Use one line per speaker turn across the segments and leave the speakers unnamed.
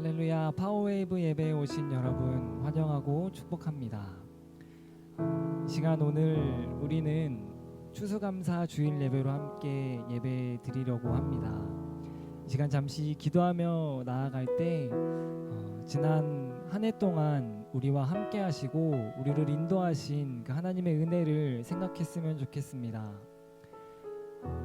할렐루야. 파워웨이브 예배에 오신 여러분 환영하고 축복합니다. 이 시간 오늘 우리는 추수감사 주일 예배로 함께 예배 드리려고 합니다. 이 시간 잠시 기도하며 나아갈 때 지난 한 해 동안 우리와 함께 하시고 우리를 인도하신 그 하나님의 은혜를 생각했으면 좋겠습니다.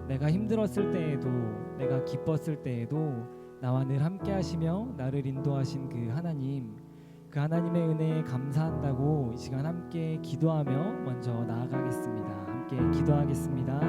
내가 힘들었을 때에도, 내가 기뻤을 때에도 나와 늘 함께 하시며 나를 인도하신 그 하나님의 은혜에 감사한다고 이 시간 함께 기도하며 먼저 나아가겠습니다. 함께 기도하겠습니다.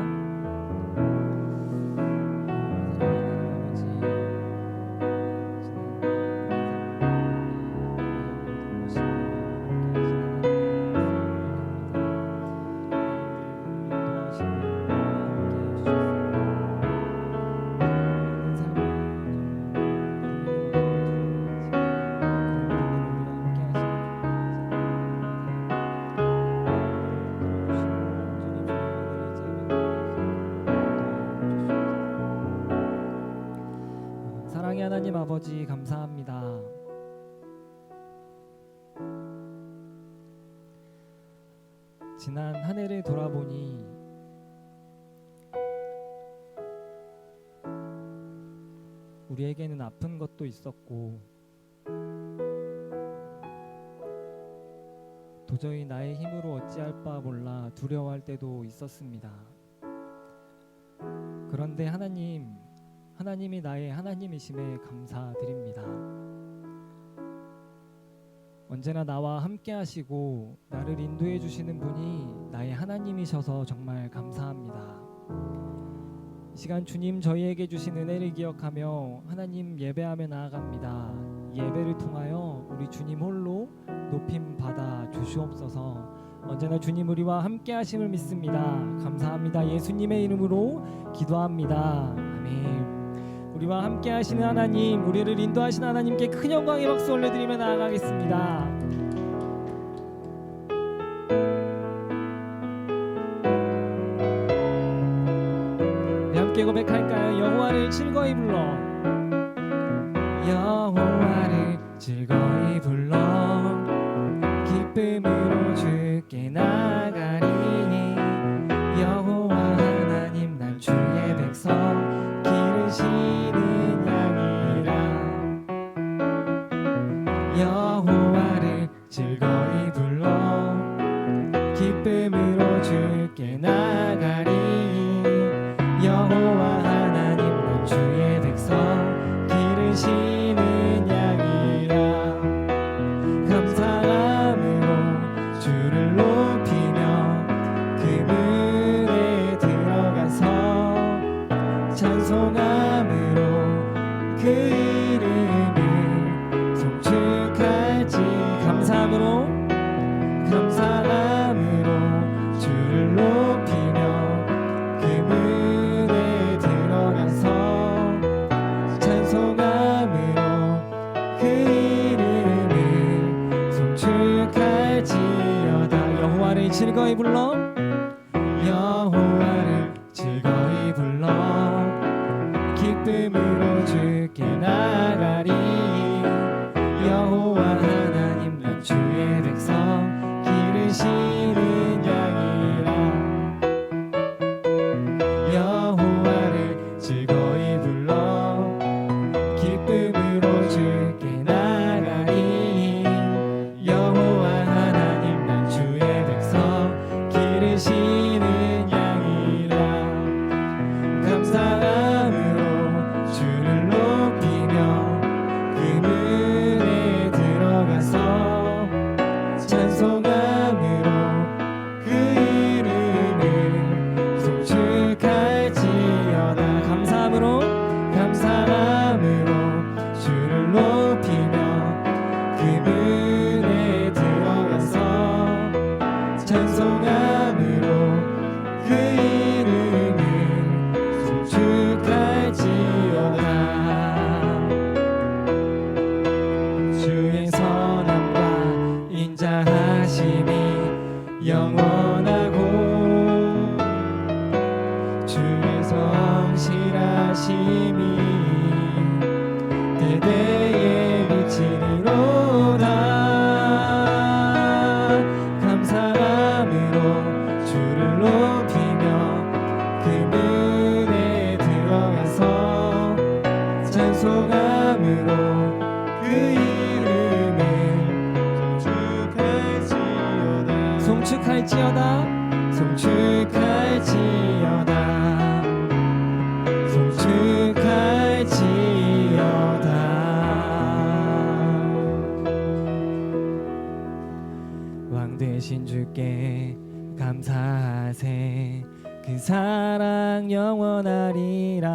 사랑의 하나님 아버지 감사합니다. 지난 한 해를 돌아보니 우리에게는 아픈 것도 있었고 도저히 나의 힘으로 어찌할 바 몰라 두려워할 때도 있었습니다. 그런데 하나님이 나의 하나님이심에 감사드립니다. 언제나 나와 함께 하시고 나를 인도해 주시는 분이 나의 하나님이셔서 정말 감사합니다. 이 시간 주님 저희에게 주신 은혜를 기억하며 하나님 예배하며 나아갑니다. 이 예배를 통하여 우리 주님 홀로 높임 받아 주시옵소서. 언제나 주님 우리와 함께 하심을 믿습니다. 감사합니다. 예수님의 이름으로 기도합니다. 아멘. 우리와 함께 하시는 하나님, 우리를 인도하시는 하나님께 큰 영광의 박수 올려드리며 나아가겠습니다. 네, 함께 고백할까요? 여호와를 즐거이 불러, 여호와를 즐거이 불러 기쁨으로 주께 나가리니 여호와 하나님 난 주의 백성 기르시는 양이라. 여호와를 즐거이 불러 기쁨으로 주께 나가리니 여호와 하나님 난 주의 백성 기르시는 양이라. 감사함으로 주를 높이며 그 문에 들어가서 찬송함으로 그 이름을 송축할지. 감사함으로 주를 높이며 그 문에 들어가서 찬송함으로 그 이름을 송축할지어다. 여호와를 즐거이 불러, 여호와를 즐거이 불러 기쁨으로 주께 나가리. 여호와 하나님 난 주의 백성 기르시는 양이라. 여호와를 즐거이 불러 기쁨으로 주께 나가리. 여호와 하나님 난 주의 백성 기르시는 양이라. 감사함으로 주를 높이며 그 문에 들어가서 찬송함으로 그 이름을 송축할지어다. 감사함으로 주를 높이며 그 문에 들어가서 찬송함으로 그 이름을 송축할지어다. 주의 선함과 인자하심이 영원하고 주의 성실하심이 대대에 송축할지어다 송축할지어다 송축할지어다 왕 되신 주께 감사하세 그 사랑 영원하리라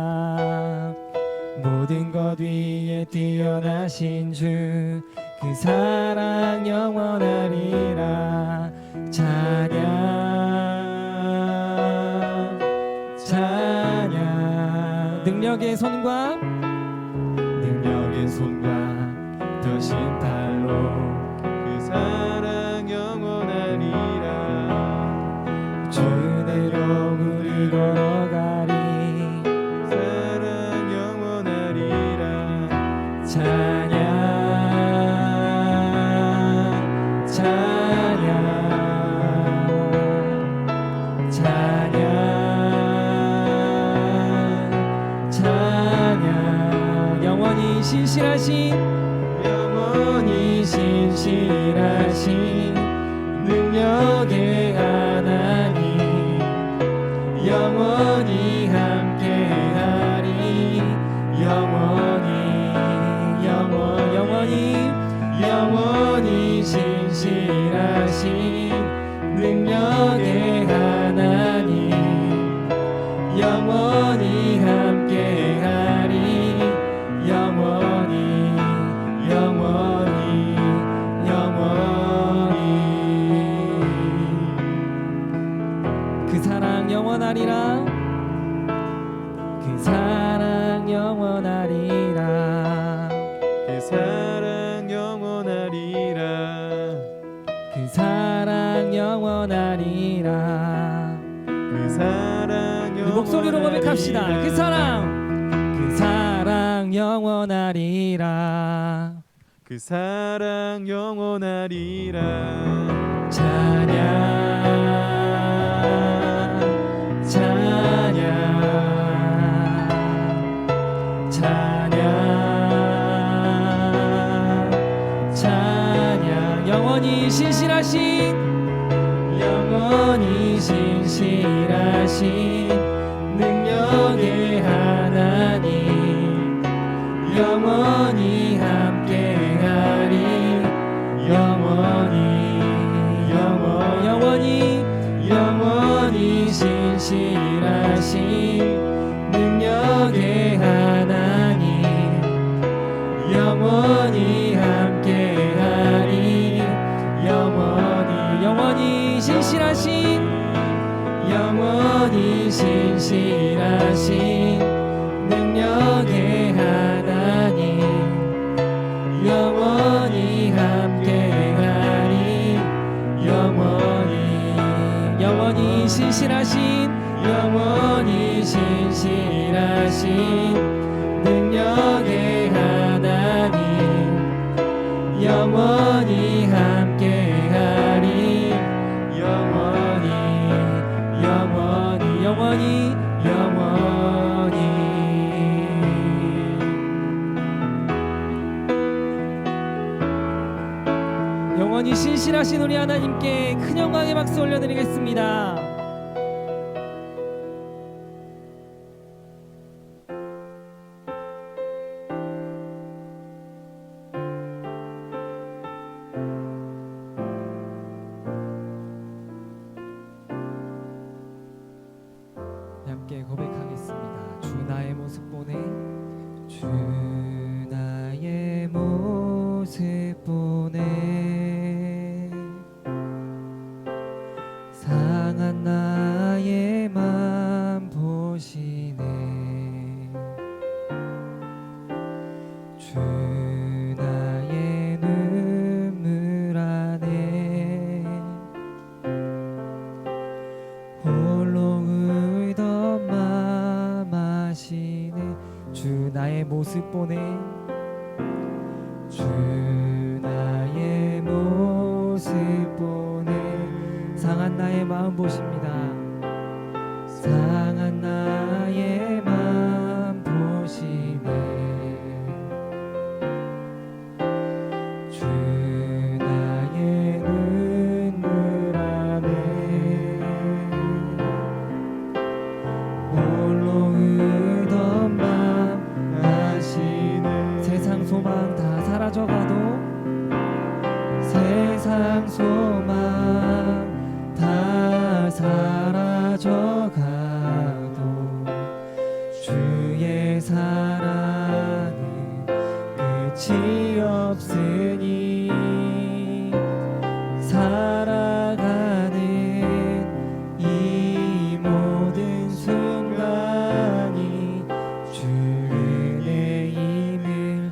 모든 것 위에 뛰어나신 주 그 사랑 영원하리라 찬양 찬양 능력의 손과 더신 팔로
그 사랑 영원하리라
주대로 우리 걸어가리
사랑 영원하리라
찬양 찬양 찬양 찬양 영원히 신실하신 능력의 하나님 영원히 함께하리 영원히 신실하신 능력의 하나님 영원히 함께하리 영원히 그 사랑 영원하리라 그 사랑 영원하리라
그 사랑 영원하리라
그 사랑 영원하리라
그 사랑
우리 목소리로 고백합시다 그 사랑 영원하리라
그 사랑 영원하리라
찬양 영원히 신실하신 능력의 하나님 영원히 함께하리 영원히 신실하신 능력의 하나님 영원히 함께하리 영원히 신실하신 능력의 하나님 영원히 함께하리 영원히 신실하신 능력의 하나님 영원히 함께하리 영원히 신실하신 우리 하나님께 큰 영광의 박수 올려드리겠습니다. 함께 고백하겠습니다. 주 나의 모습 보네 주 나의 모습 보네 상한 나의 맘 보시네 주 나의 눈물 안에 홀로 울던 맘 아시네 주 나의 모습 보네 주 나의 모습 보네 상한 나의 마음 보십니다 상한 나의 마음 보시네 주 나의 눈물 안에 사랑은 끝이 없으니 살아가는 이 모든 순간이 주 은혜임을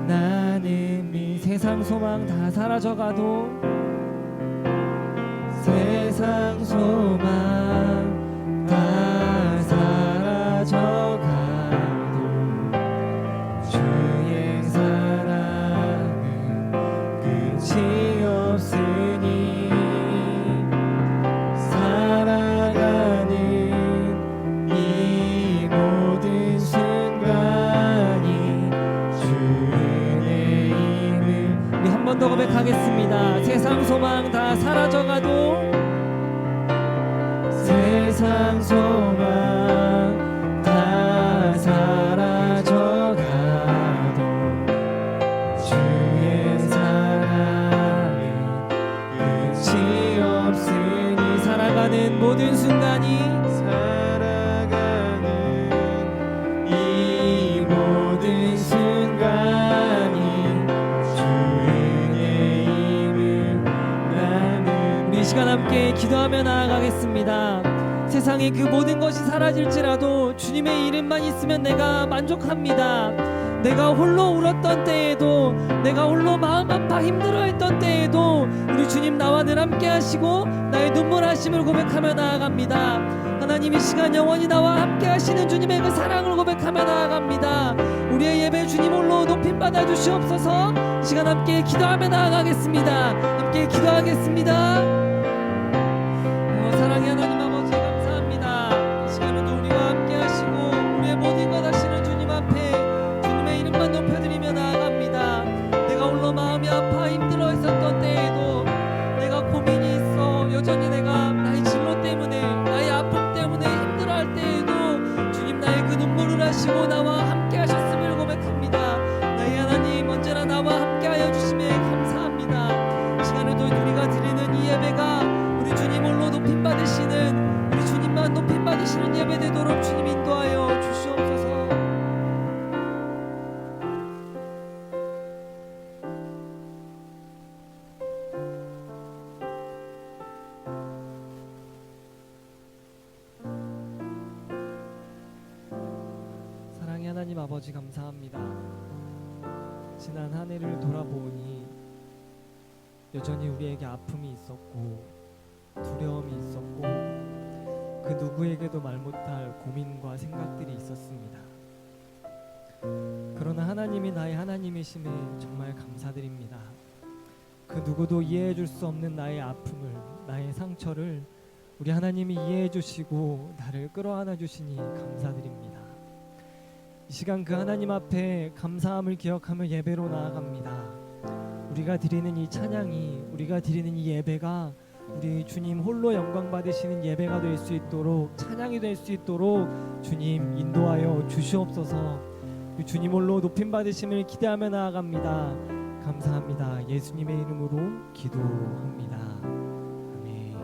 나는 세상 소망 다 사라져가도 세상 소망 다 사라져가도 주의 사랑은 끝이 없으니 살아가는 이 모든 순간이 주 은혜임을 우리 한 번 더 고백하겠습니다. 세상 소망 다 사라져가도 세상 소망 다 사라져가도 주의 사랑은 끝이 없으니 살아가는 모든 순간이
살아가는
이 모든 순간이 주 은혜임을 나는 우리 이 시간 함께 기도하며 나아가겠습니다. 세상의 그 모든 것이 사라질지라도 주님의 이름만 있으면 내가 만족합니다. 내가 홀로 울었던 때에도, 내가 홀로 마음 아파 힘들어했던 때에도 우리 주님 나와 늘 함께 하시고 나의 눈물 하심을 고백하며 나아갑니다. 하나님 이 시간 영원히 나와 함께 하시는 주님의 그 사랑을 고백하며 나아갑니다. 우리의 예배 주님 홀로 높임 받아 주시옵소서. 이 시간 함께 기도하며 나아가겠습니다. 함께 기도하겠습니다. 사랑의 하나님 아버지 감사합니다. 이 시간에도 우리와 함께 하시고 우리의 모든 것 하시는 주님 앞에 주님의 이름만 높여드리며 나아갑니다. 내가 홀로 마음이 아파 힘들어 했었던 때에도, 내가 고민이 있어 여전히 내가 나의 진로 때문에, 나의 아픔 때문에 힘들어할 때에도 주님 나의 그 눈물을 하시고 나와 함께 하셨음을 고백합니다. 나의 하나님 언제나 나와 함께 하여 주심에 감사합니다. 이 시간에도 우리가 드리는 이 예배가 우리 주님 홀로 높임 받으시는, 우리 주님만 높임 받으시는 예배 되도록 주님 인도하여 주시옵소서. 사랑의 하나님 아버지 감사합니다. 지난 한 해를 돌아보니 여전히 우리에게 아픔이 있었고 두려움이 있었고 그 누구에게도 말 못할 고민과 생각들이 있었습니다. 그러나 하나님이 나의 하나님이심에 정말 감사드립니다. 그 누구도 이해해 줄 수 없는 나의 아픔을, 나의 상처를 우리 하나님이 이해해 주시고 나를 끌어안아 주시니 감사드립니다. 이 시간 그 하나님 앞에 감사함을 기억하며 예배로 나아갑니다. 우리가 드리는 이 찬양이, 우리가 드리는 이 예배가 우리 주님 홀로 영광 받으시는 예배가 될 수 있도록, 찬양이 될 수 있도록 주님 인도하여 주시옵소서. 주님 홀로 높임 받으심을 기대하며 나아갑니다. 감사합니다. 예수님의 이름으로 기도합니다. 아멘.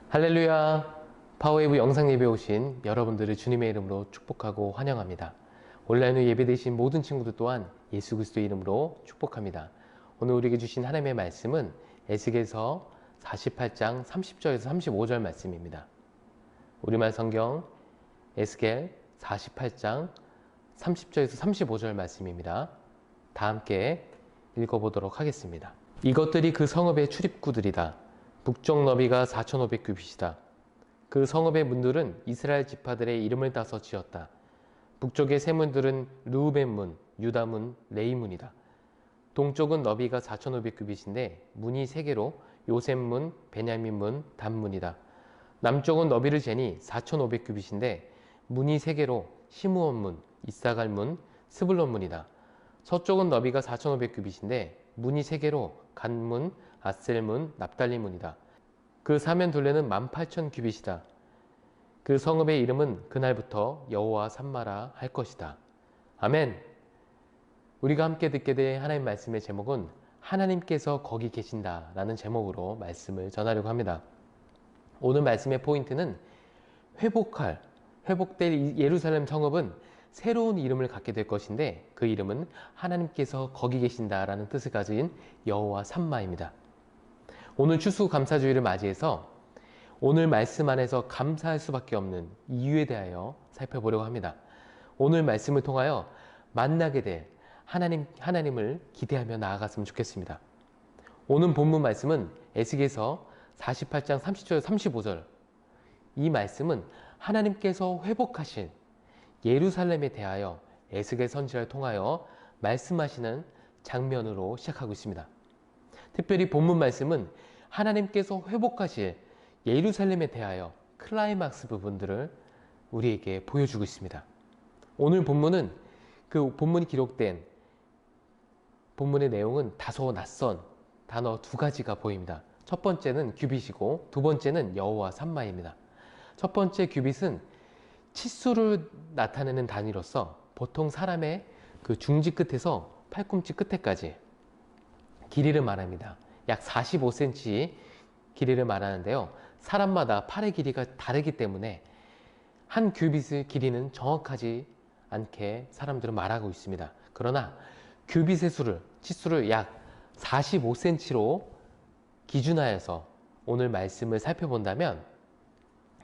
할렐루야. 파워웨이브 영상 예배 오신 여러분들을 주님의 이름으로 축복하고 환영합니다. 온라인으로 예배되신 모든 친구들 또한 예수 그리스도의 이름으로 축복합니다. 오늘 우리에게 주신 하나님의 말씀은 에스겔서 48장 30절에서 35절 말씀입니다. 우리말 성경 에스겔 48장 30절에서 35절 말씀입니다. 다 함께 읽어보도록 하겠습니다. 이것들이 그 성읍의 출입구들이다. 북쪽 너비가 4,500규빗이다. 그 성읍의 문들은 이스라엘 지파들의 이름을 따서 지었다. 북쪽의 세 문들은 르우벤 문, 유다 문, 레이 문이다. 동쪽은 너비가 4,500규빗인데 문이 3개로 요셉 문, 베냐민 문, 단 문이다. 남쪽은 너비를 재니 4,500규빗인데 문이 3개로 시므온 문, 이사갈 문, 스불론 문이다. 서쪽은 너비가 4,500규빗인데 문이 3개로 간 문, 아셀 문, 납달리 문이다. 그 사면 둘레는 18,000규빗이다. 그 성읍의 이름은 그날부터 여호와 삼마라 할 것이다. 아멘. 우리가 함께 듣게 될 하나님 말씀의 제목은 하나님께서 거기 계신다 라는 제목으로 말씀을 전하려고 합니다. 오늘 말씀의 포인트는 회복할 회복될 이 예루살렘 성읍은 새로운 이름을 갖게 될 것인데 그 이름은 하나님께서 거기 계신다라는 뜻을 가진 여호와 삼마입니다. 오늘 추수감사주일을 맞이해서 오늘 말씀 안에서 감사할 수밖에 없는 이유에 대하여 살펴보려고 합니다. 오늘 말씀을 통하여 만나게 될 하나님을 기대하며 나아갔으면 좋겠습니다. 오늘 본문 말씀은 에스겔서 48장 30절 35절. 이 말씀은 하나님께서 회복하실 예루살렘에 대하여 에스겔 선지자를 통하여 말씀하시는 장면으로 시작하고 있습니다. 특별히 본문 말씀은 하나님께서 회복하실 예루살렘에 대하여 클라이막스 부분들을 우리에게 보여주고 있습니다. 오늘 본문은 그 본문이 기록된 본문의 내용은 다소 낯선 단어 두 가지가 보입니다. 첫 번째는 규빗이고 두 번째는 여호와 삼마입니다. 첫 번째 규빗은 치수를 나타내는 단위로서 보통 사람의 그 중지 끝에서 팔꿈치 끝에까지 길이를 말합니다. 약 45cm 길이를 말하는데요. 사람마다 팔의 길이가 다르기 때문에 한 규빗의 길이는 정확하지 않게 사람들은 말하고 있습니다. 그러나 규빗의 치수를 약 45cm로 기준하여서 오늘 말씀을 살펴본다면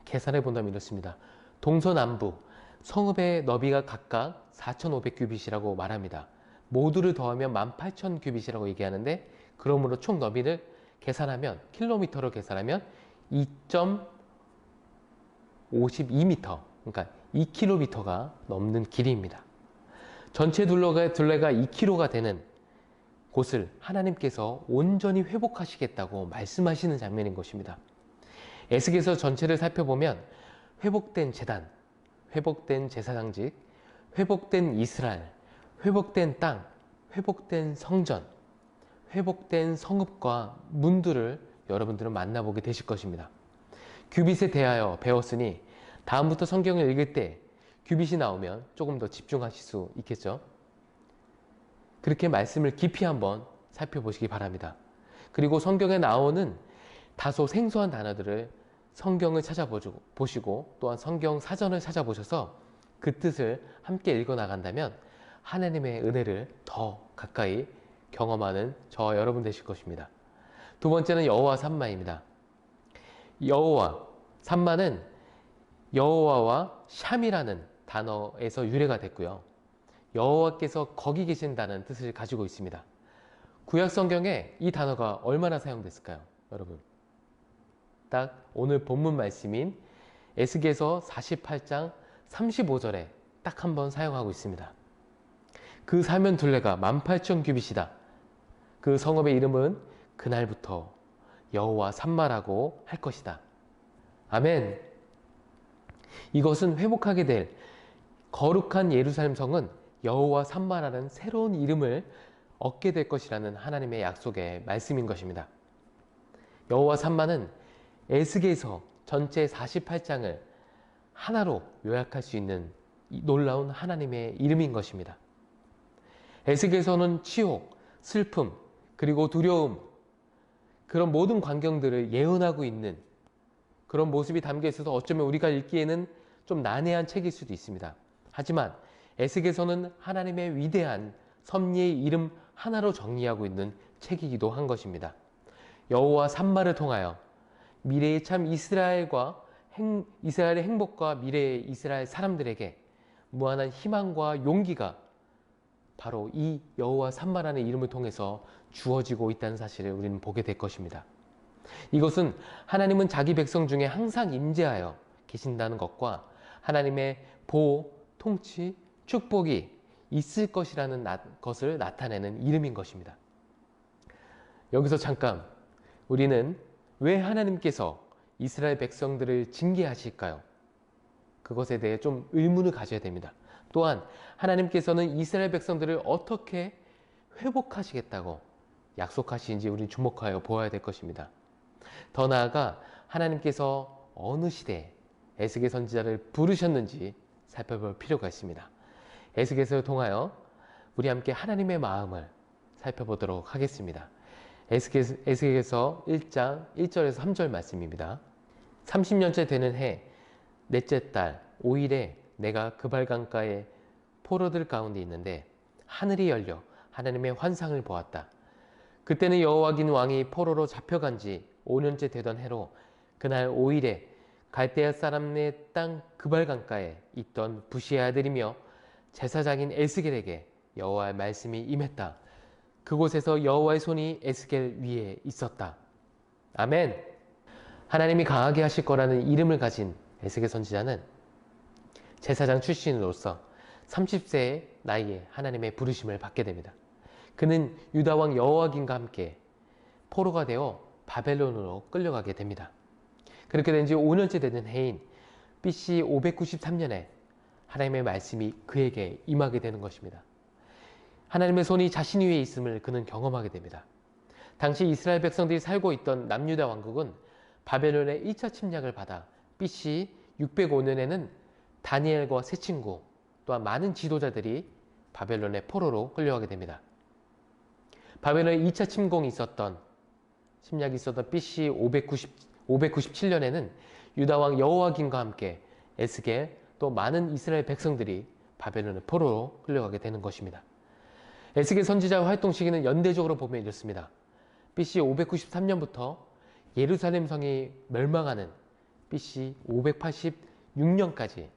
계산해 본다면 이렇습니다. 동서남북 성읍의 너비가 각각 4,500규빗이라고 말합니다. 모두를 더하면 18,000규빗이라고 얘기하는데 그러므로 총 너비를 계산하면 킬로미터로 계산하면 2.52m 그러니까 2km가 넘는 길이입니다. 전체 둘레가 2km가 되는 곳을 하나님께서 온전히 회복하시겠다고 말씀하시는 장면인 것입니다. 에스겔서 전체를 살펴보면 회복된 제단, 회복된 제사장직, 회복된 이스라엘, 회복된 땅, 회복된 성전, 회복된 성읍과 문들을 여러분들은 만나보게 되실 것입니다. 규빗에 대하여 배웠으니 다음부터 성경을 읽을 때 규빗이 나오면 조금 더 집중하실 수 있겠죠. 그렇게 말씀을 깊이 한번 살펴보시기 바랍니다. 그리고 성경에 나오는 다소 생소한 단어들을 성경을 찾아보시고 또한 성경 사전을 찾아보셔서 그 뜻을 함께 읽어나간다면 하나님의 은혜를 더 가까이 경험하는 저와 여러분 되실 것입니다. 두 번째는 여호와 삼마입니다. 여호와 삼마는 여호와와 샴이라는 단어에서 유래가 됐고요. 여호와께서 거기 계신다는 뜻을 가지고 있습니다. 구약 성경에 이 단어가 얼마나 사용됐을까요, 여러분? 딱 오늘 본문 말씀인 에스겔서 48장 35절에 딱 한 번 사용하고 있습니다. 그 사면 둘레가 18,000규빗이다. 그 성읍의 이름은 그날부터 여호와 삼마라고 할 것이다. 아멘. 이것은 회복하게 될 거룩한 예루살렘 성은 여호와 삼마라는 새로운 이름을 얻게 될 것이라는 하나님의 약속의 말씀인 것입니다. 여호와 삼마는 에스겔서 전체 48장을 하나로 요약할 수 있는 놀라운 하나님의 이름인 것입니다. 에스겔서는 치욕, 슬픔, 그리고 두려움, 그런 모든 광경들을 예언하고 있는 그런 모습이 담겨 있어서 어쩌면 우리가 읽기에는 좀 난해한 책일 수도 있습니다. 하지만 에스겔서는 하나님의 위대한 섭리의 이름 하나로 정리하고 있는 책이기도 한 것입니다. 여호와 삼마를 통하여 미래의 참 이스라엘의 행복과 미래의 이스라엘 사람들에게 무한한 희망과 용기가 바로 이 여호와 삼마라는 이름을 통해서 주어지고 있다는 사실을 우리는 보게 될 것입니다. 이것은 하나님은 자기 백성 중에 항상 임재하여 계신다는 것과 하나님의 보호, 통치, 축복이 있을 것이라는 것을 나타내는 이름인 것입니다. 여기서 잠깐 우리는 왜 하나님께서 이스라엘 백성들을 징계하실까요? 그것에 대해 좀 의문을 가져야 됩니다. 또한 하나님께서는 이스라엘 백성들을 어떻게 회복하시겠다고 약속하시는지 우리는 주목하여 보아야 될 것입니다. 더 나아가 하나님께서 어느 시대에 에스겔 선지자를 부르셨는지 살펴볼 필요가 있습니다. 에스겔서를 통하여 우리 함께 하나님의 마음을 살펴보도록 하겠습니다. 에스겔서 1장 1절에서 3절 말씀입니다. 30년째 되는 해 넷째 달 5일에 내가 그발강가에 포로들 가운데 있는데 하늘이 열려 하나님의 환상을 보았다. 그때는 여호와긴 왕이 포로로 잡혀간 지 5년째 되던 해로 그날 5일에 갈대아 사람의 땅 그발강가에 있던 부시의 아들이며 제사장인 에스겔에게 여호와의 말씀이 임했다. 그곳에서 여호와의 손이 에스겔 위에 있었다. 아멘. 하나님이 강하게 하실 거라는 이름을 가진 에스겔 선지자는 제사장 출신으로서 30세의 나이에 하나님의 부르심을 받게 됩니다. 그는 유다 왕 여호와긴과 함께 포로가 되어 바벨론으로 끌려가게 됩니다. 그렇게 된 지 5년째 되는 해인 BC 593년에 하나님의 말씀이 그에게 임하게 되는 것입니다. 하나님의 손이 자신 위에 있음을 그는 경험하게 됩니다. 당시 이스라엘 백성들이 살고 있던 남유다 왕국은 바벨론의 1차 침략을 받아 BC 605년에는 다니엘과 세 친구 또한 많은 지도자들이 바벨론의 포로로 끌려가게 됩니다. 바벨론의 2차 침략이 있었던 BC 597년에는 유다 왕 여호와긴과 함께 에스겔 또 많은 이스라엘 백성들이 바벨론의 포로로 끌려가게 되는 것입니다. 에스겔 선지자의 활동 시기는 연대적으로 보면 이렇습니다. BC 593년부터 예루살렘 성이 멸망하는 BC 586년까지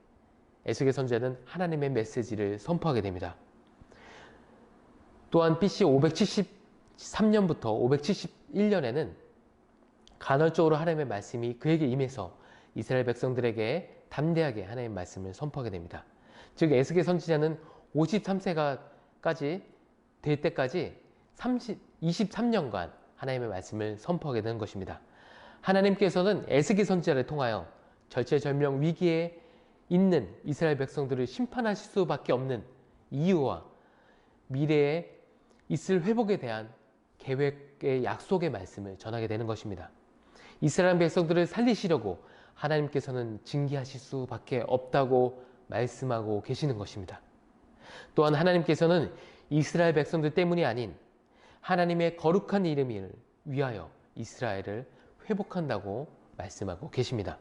에스겔 선지자는 하나님의 메시지를 선포하게 됩니다. 또한 BC 573년부터 571년에는 간헐적으로 하나님의 말씀이 그에게 임해서 이스라엘 백성들에게 담대하게 하나님의 말씀을 선포하게 됩니다. 즉 에스겔 선지자는 53세까지 될 때까지 23년간 하나님의 말씀을 선포하게 되는 것입니다. 하나님께서는 에스겔 선지자를 통하여 절체절명 위기에 있는 이스라엘 백성들을 심판하실 수밖에 없는 이유와 미래에 있을 회복에 대한 계획의 약속의 말씀을 전하게 되는 것입니다. 이스라엘 백성들을 살리시려고 하나님께서는 징계하실 수밖에 없다고 말씀하고 계시는 것입니다. 또한 하나님께서는 이스라엘 백성들 때문이 아닌 하나님의 거룩한 이름을 위하여 이스라엘을 회복한다고 말씀하고 계십니다.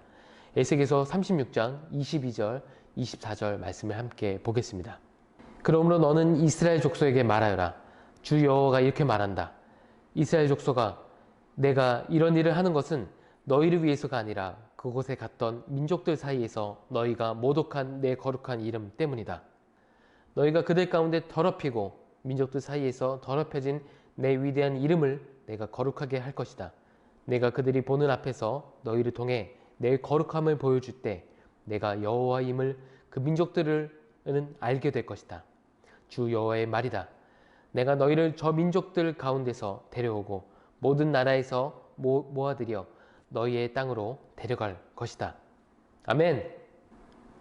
에스겔서 36장 22절 24절 말씀을 함께 보겠습니다. 그러므로 너는 이스라엘 족속에게 말하여라. 주 여호와가 이렇게 말한다. 이스라엘 족속아, 내가 이런 일을 하는 것은 너희를 위해서가 아니라 그곳에 갔던 민족들 사이에서 너희가 모독한 내 거룩한 이름 때문이다. 너희가 그들 가운데 더럽히고 민족들 사이에서 더럽혀진 내 위대한 이름을 내가 거룩하게 할 것이다. 내가 그들이 보는 앞에서 너희를 통해 내 거룩함을 보여줄 때 내가 여호와임을 그 민족들은 알게 될 것이다. 주 여호와의 말이다. 내가 너희를 저 민족들 가운데서 데려오고 모든 나라에서 모아들여 너희의 땅으로 데려갈 것이다. 아멘.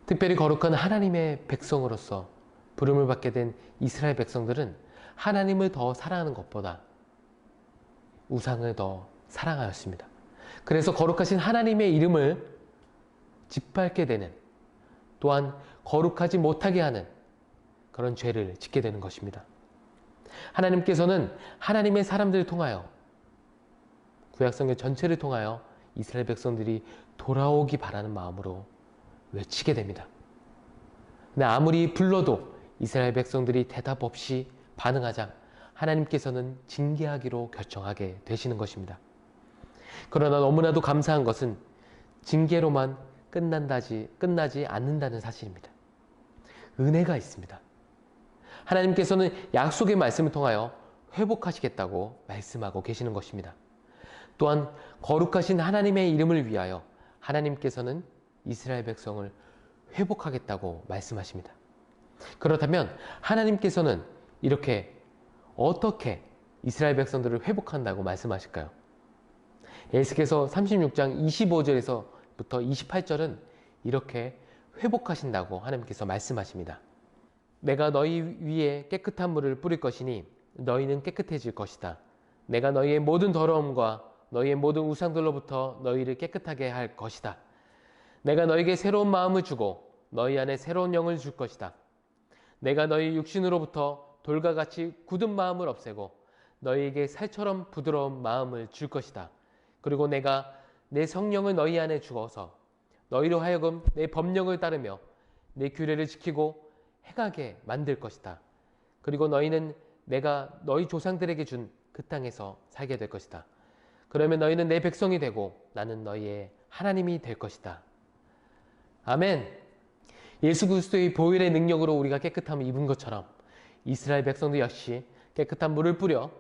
특별히 거룩한 하나님의 백성으로서 부름을 받게 된 이스라엘 백성들은 하나님을 더 사랑하는 것보다 우상을 더 사랑하였습니다. 그래서 거룩하신 하나님의 이름을 짓밟게 되는, 또한 거룩하지 못하게 하는 그런 죄를 짓게 되는 것입니다. 하나님께서는 하나님의 사람들을 통하여, 구약성경 전체를 통하여 이스라엘 백성들이 돌아오기 바라는 마음으로 외치게 됩니다. 근데 아무리 불러도 이스라엘 백성들이 대답 없이 반응하자 하나님께서는 징계하기로 결정하게 되시는 것입니다. 그러나 너무나도 감사한 것은 징계로만 끝나지 않는다는 사실입니다. 은혜가 있습니다. 하나님께서는 약속의 말씀을 통하여 회복하시겠다고 말씀하고 계시는 것입니다. 또한 거룩하신 하나님의 이름을 위하여 하나님께서는 이스라엘 백성을 회복하겠다고 말씀하십니다. 그렇다면 하나님께서는 이렇게 어떻게 이스라엘 백성들을 회복한다고 말씀하실까요? 에스겔서 36장 25절에서부터 28절은 이렇게 회복하신다고 하나님께서 말씀하십니다. 내가 너희 위에 깨끗한 물을 뿌릴 것이니 너희는 깨끗해질 것이다. 내가 너희의 모든 더러움과 너희의 모든 우상들로부터 너희를 깨끗하게 할 것이다. 내가 너희에게 새로운 마음을 주고 너희 안에 새로운 영을 줄 것이다. 내가 너희 육신으로부터 돌과 같이 굳은 마음을 없애고 너희에게 살처럼 부드러운 마음을 줄 것이다. 그리고 내가 내 성령을 너희 안에 주어서 너희로 하여금 내 법령을 따르며 내 규례를 지키고 행하게 만들 것이다. 그리고 너희는 내가 너희 조상들에게 준 그 땅에서 살게 될 것이다. 그러면 너희는 내 백성이 되고 나는 너희의 하나님이 될 것이다. 아멘. 예수 그리스도의 보혈의 능력으로 우리가 깨끗함을 입은 것처럼 이스라엘 백성도 역시 깨끗한 물을 뿌려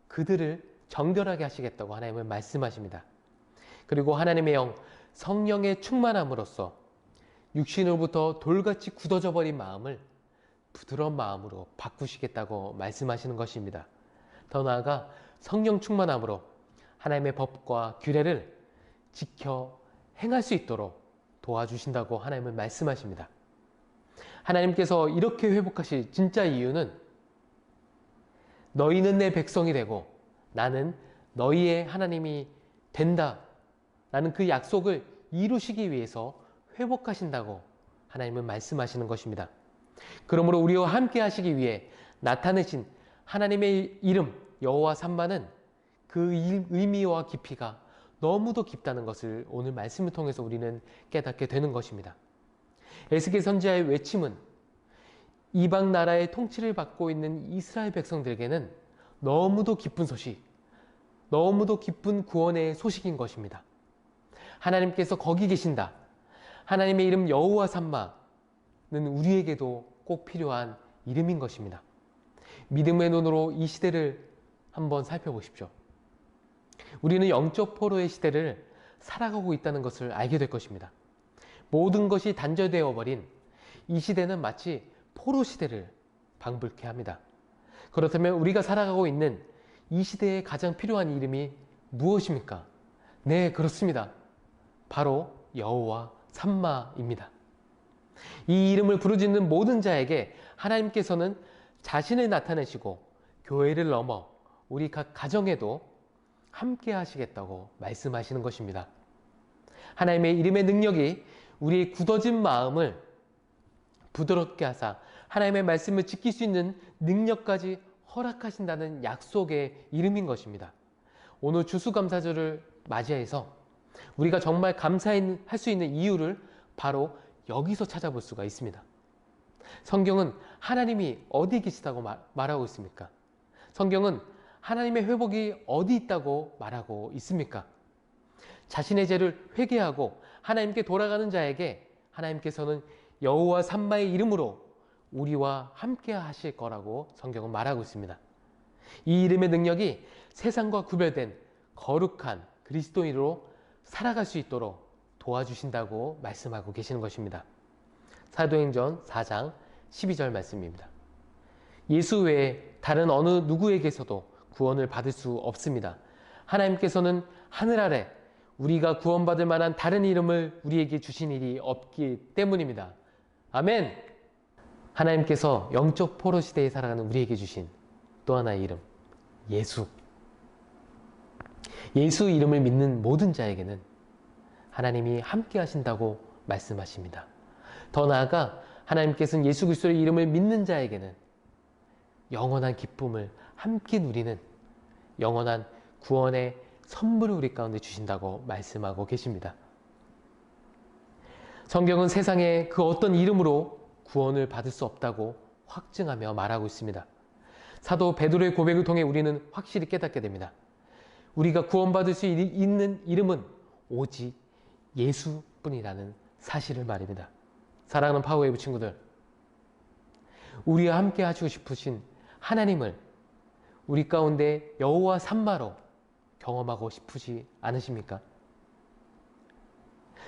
그들을 정결하게 하시겠다고 하나님은 말씀하십니다. 그리고 하나님의 영, 성령의 충만함으로써 육신으로부터 돌같이 굳어져 버린 마음을 부드러운 마음으로 바꾸시겠다고 말씀하시는 것입니다. 더 나아가 성령 충만함으로 하나님의 법과 규례를 지켜 행할 수 있도록 도와주신다고 하나님은 말씀하십니다. 하나님께서 이렇게 회복하실 진짜 이유는 너희는 내 백성이 되고 나는 너희의 하나님이 된다 라는 그 약속을 이루시기 위해서 회복하신다고 하나님은 말씀하시는 것입니다. 그러므로 우리와 함께 하시기 위해 나타내신 하나님의 이름 여호와 삼마는 그 의미와 깊이가 너무도 깊다는 것을 오늘 말씀을 통해서 우리는 깨닫게 되는 것입니다. 에스겔 선지자의 외침은 이방 나라의 통치를 받고 있는 이스라엘 백성들에게는 너무도 기쁜 소식, 너무도 기쁜 구원의 소식인 것입니다. 하나님께서 거기 계신다. 하나님의 이름 여호와 삼마는 우리에게도 꼭 필요한 이름인 것입니다. 믿음의 눈으로 이 시대를 한번 살펴보십시오. 우리는 영적 포로의 시대를 살아가고 있다는 것을 알게 될 것입니다. 모든 것이 단절되어 버린 이 시대는 마치 포로 시대를 방불케 합니다. 그렇다면 우리가 살아가고 있는 이 시대에 가장 필요한 이름이 무엇입니까? 네, 그렇습니다. 바로 여호와 삼마입니다. 이 이름을 부르짖는 모든 자에게 하나님께서는 자신을 나타내시고 교회를 넘어 우리 각 가정에도 함께 하시겠다고 말씀하시는 것입니다. 하나님의 이름의 능력이 우리의 굳어진 마음을 부드럽게 하사 하나님의 말씀을 지킬 수 있는 능력까지 허락하신다는 약속의 이름인 것입니다. 오늘 추수감사절을 맞이해서 우리가 정말 감사할 수 있는 이유를 바로 여기서 찾아볼 수가 있습니다. 성경은 하나님이 어디 계시다고 말하고 있습니까? 성경은 하나님의 회복이 어디 있다고 말하고 있습니까? 자신의 죄를 회개하고 하나님께 돌아가는 자에게 하나님께서는 여호와 삼마의 이름으로 우리와 함께 하실 거라고 성경은 말하고 있습니다. 이 이름의 능력이 세상과 구별된 거룩한 그리스도인으로 살아갈 수 있도록 도와주신다고 말씀하고 계시는 것입니다. 사도행전 4장 12절 말씀입니다. 예수 외에 다른 어느 누구에게서도 구원을 받을 수 없습니다. 하나님께서는 하늘 아래 우리가 구원받을 만한 다른 이름을 우리에게 주신 일이 없기 때문입니다. 아멘! 하나님께서 영적 포로 시대에 살아가는 우리에게 주신 또 하나의 이름, 예수. 예수 이름을 믿는 모든 자에게는 하나님이 함께 하신다고 말씀하십니다. 더 나아가 하나님께서는 예수 그리스도의 이름을 믿는 자에게는 영원한 기쁨을 함께 누리는 영원한 구원의 선물을 우리 가운데 주신다고 말씀하고 계십니다. 성경은 세상에 그 어떤 이름으로 구원을 받을 수 없다고 확증하며 말하고 있습니다. 사도 베드로의 고백을 통해 우리는 확실히 깨닫게 됩니다. 우리가 구원받을 수 있는 이름은 오직 예수뿐이라는 사실을 말입니다. 사랑하는 파워웨이브 친구들, 우리와 함께 하시고 싶으신 하나님을 우리 가운데 여호와 삼마로 경험하고 싶으시 않으십니까?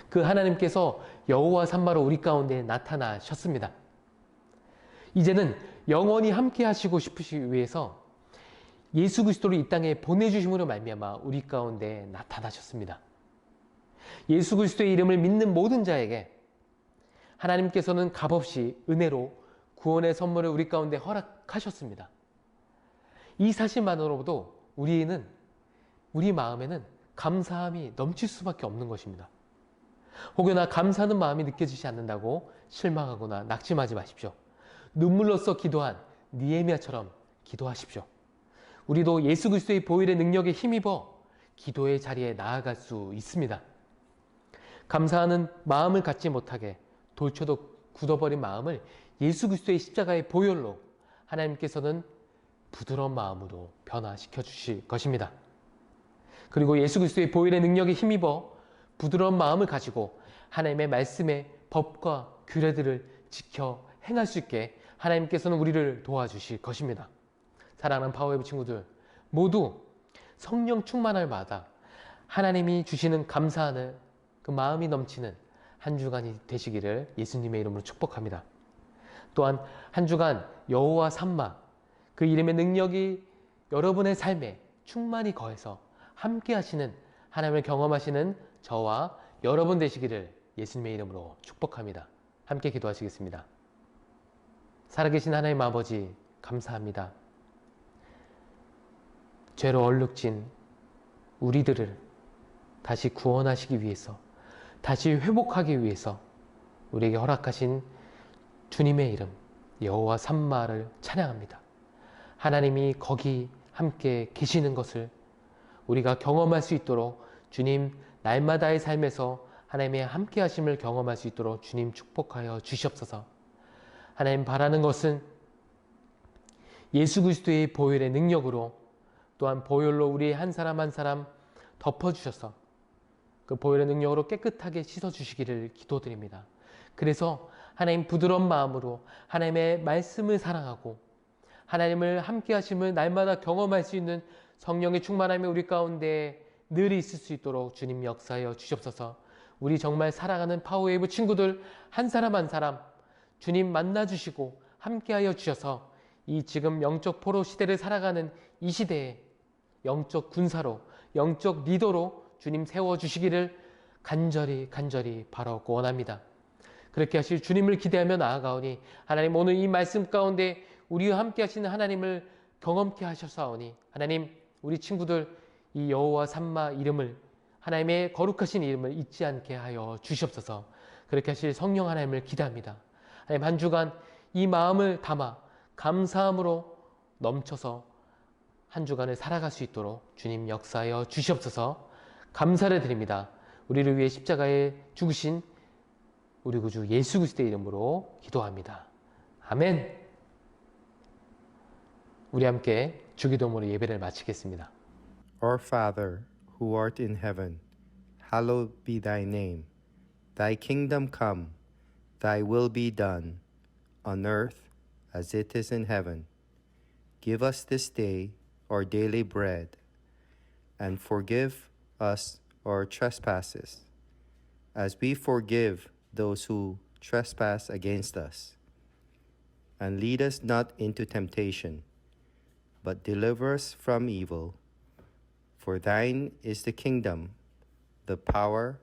그 하나님께서 여호와 삼마로 우리 가운데 나타나셨습니다. 이제는 영원히 함께 하시고 싶으시기 위해서 예수 그리스도를 이 땅에 보내주심으로 말미암아 우리 가운데 나타나셨습니다. 예수 그리스도의 이름을 믿는 모든 자에게 하나님께서는 값없이 은혜로 구원의 선물을 우리 가운데 허락하셨습니다. 이 사실만으로도 우리 마음에는 감사함이 넘칠 수밖에 없는 것입니다. 혹여나 감사하는 마음이 느껴지지 않는다고 실망하거나 낙심하지 마십시오. 눈물로써 기도한 느헤미야처럼 기도하십시오. 우리도 예수 그리스도의 보혈의 능력에 힘입어 기도의 자리에 나아갈 수 있습니다. 감사하는 마음을 갖지 못하게 돌쳐도 굳어버린 마음을 예수 그리스도의 십자가의 보혈로 하나님께서는 부드러운 마음으로 변화시켜 주실 것입니다. 그리고 예수 그리스도의 보혈의 능력에 힘입어 부드러운 마음을 가지고 하나님의 말씀의 법과 규례들을 지켜 행할 수 있게 하나님께서는 우리를 도와주실 것입니다. 사랑하는 파워웨이브 친구들, 모두 성령 충만할 마다 하나님이 주시는 감사하는 그 마음이 넘치는 한 주간이 되시기를 예수님의 이름으로 축복합니다. 또한 한 주간 여호와 삼마, 그 이름의 능력이 여러분의 삶에 충만히 거해서 함께 하시는, 하나님을 경험하시는 저와 여러분 되시기를 예수님의 이름으로 축복합니다. 함께 기도하시겠습니다. 살아계신 하나님 아버지, 감사합니다. 죄로 얼룩진 우리들을 다시 구원하시기 위해서, 다시 회복하기 위해서 우리에게 허락하신 주님의 이름 여호와 삼마를 찬양합니다. 하나님이 거기 함께 계시는 것을 우리가 경험할 수 있도록 주님, 날마다의 삶에서 하나님의 함께 하심을 경험할 수 있도록 주님 축복하여 주시옵소서. 하나님 바라는 것은 예수 그리스도의 보혈의 능력으로, 또한 보혈로 우리 한 사람 한 사람 덮어주셔서 그 보혈의 능력으로 깨끗하게 씻어주시기를 기도드립니다. 그래서 하나님 부드러운 마음으로 하나님의 말씀을 사랑하고 하나님을 함께 하심을 날마다 경험할 수 있는 성령의 충만함이 우리 가운데 늘 있을 수 있도록 주님 역사하여 주시옵소서. 우리 정말 사랑하는 파워웨이브 친구들 한 사람 한 사람 주님 만나주시고 함께하여 주셔서 이 지금 영적 포로 시대를 살아가는 이 시대에 영적 군사로, 영적 리더로 주님 세워주시기를 간절히 바라옵고 원합니다. 그렇게 하실 주님을 기대하며 나아가오니 하나님, 오늘 이 말씀 가운데 우리와 함께 하시는 하나님을 경험케 하셔서오니 하나님, 우리 친구들 이 여호와 삼마 이름을, 하나님의 거룩하신 이름을 잊지 않게 하여 주시옵소서. 그렇게 하실 성령 하나님을 기대합니다. 하나님, 한 주간 이 마음을 담아 감사함으로 넘쳐서 한 주간을 살아갈 수 있도록 주님 역사하여 주시옵소서. 감사를 드립니다. 우리를 위해 십자가에 죽으신 우리 구주 예수 그리스도의 이름으로 기도합니다. 아멘. 우리 함께 주기도문으로 예배를 마치겠습니다.
Our Father, who art in heaven, hallowed be thy name. Thy kingdom come, thy will be done, on earth as it is in heaven. Give us this day our daily bread, and forgive us our trespasses, as we forgive those who trespass against us. And lead us not into temptation, but deliver us from evil. For thine is the kingdom, the power,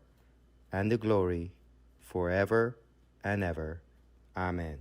and the glory, forever and ever. Amen.